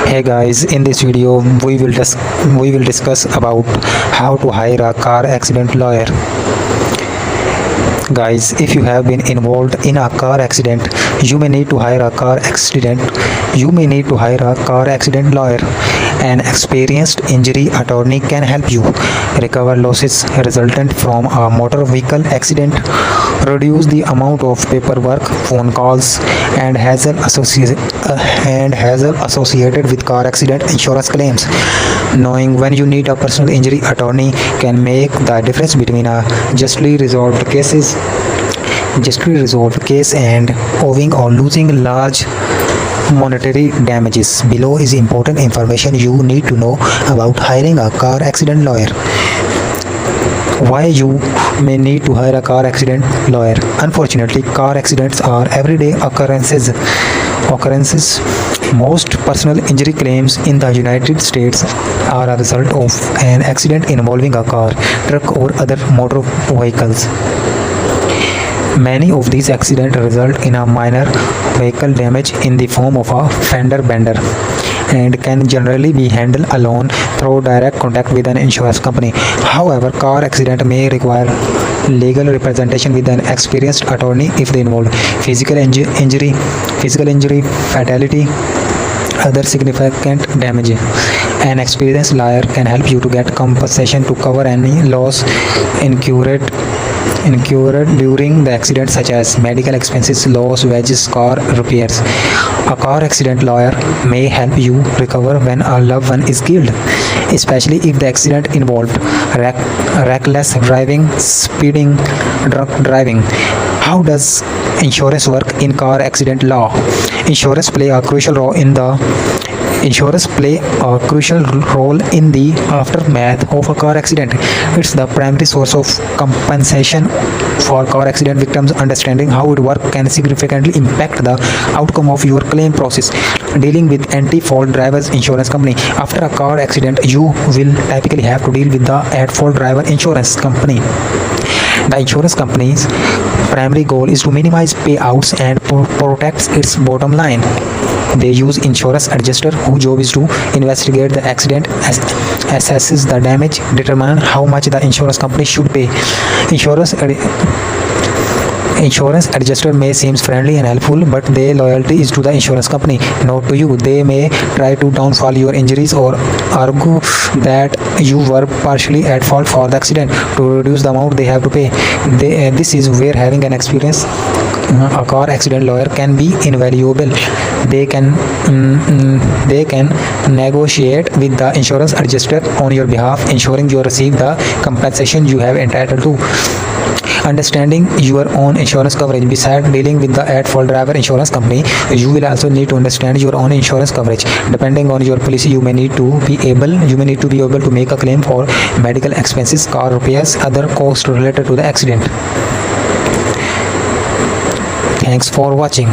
Hey guys, in this video we will discuss about how to hire a car accident lawyer. Guys, if you have been involved in a car accident, you may need to hire a car accident. You may need to hire a car accident lawyer. An experienced injury attorney can help you recover losses resultant from a motor vehicle accident, reduce the amount of paperwork, phone calls, and hassle associated with car accident insurance claims. Knowing when you need a personal injury attorney can make the difference between a justly resolved case and owing or losing large monetary damages. Below is important information you need to know about hiring a car accident lawyer. Why you may need to hire a car accident lawyer. Unfortunately, car accidents are everyday occurrences. Most personal injury claims in the United States are a result of an accident involving a car, truck, or other motor vehicles. Many of these accidents result in a minor vehicle damage in the form of a fender bender and can generally be handled alone through direct contact with an insurance company. However, car accident may require legal representation with an experienced attorney if they involve physical injury, fatality, other significant damage. An experienced lawyer can help you to get compensation to cover any loss incurred during the accident, such as medical expenses, loss wages, car repairs. A car accident lawyer may help you recover when a loved one is killed, especially if the accident involved reckless driving, speeding, drunk driving. How does insurance work in car accident law? Insurance play a crucial role in the aftermath of a car accident. It's the primary source of compensation for car accident victims. Understanding how it works can significantly impact the outcome of your claim process. Dealing with anti-fault drivers insurance company. After a car accident, you will typically have to deal with the at-fault driver insurance company. The insurance company's primary goal is to minimize payouts and protect its bottom line. They use insurance adjuster whose job is to investigate the accident, assesses the damage, determine how much the insurance company should pay. Insurance adjuster may seem friendly and helpful, but their loyalty is to the insurance company, not to you. They may try to downfall your injuries or argue that you were partially at fault for the accident to reduce the amount they have to pay. This is where having an experience a car accident lawyer can be invaluable. They can negotiate with the insurance adjuster on your behalf, ensuring you receive the compensation you have entitled to. Understanding your own insurance coverage. Besides dealing with the at-fault driver insurance company, you will also need to understand your own insurance coverage. Depending on your policy, you may need to be able to make a claim for medical expenses, car repairs, other costs related to the accident. Thanks for watching.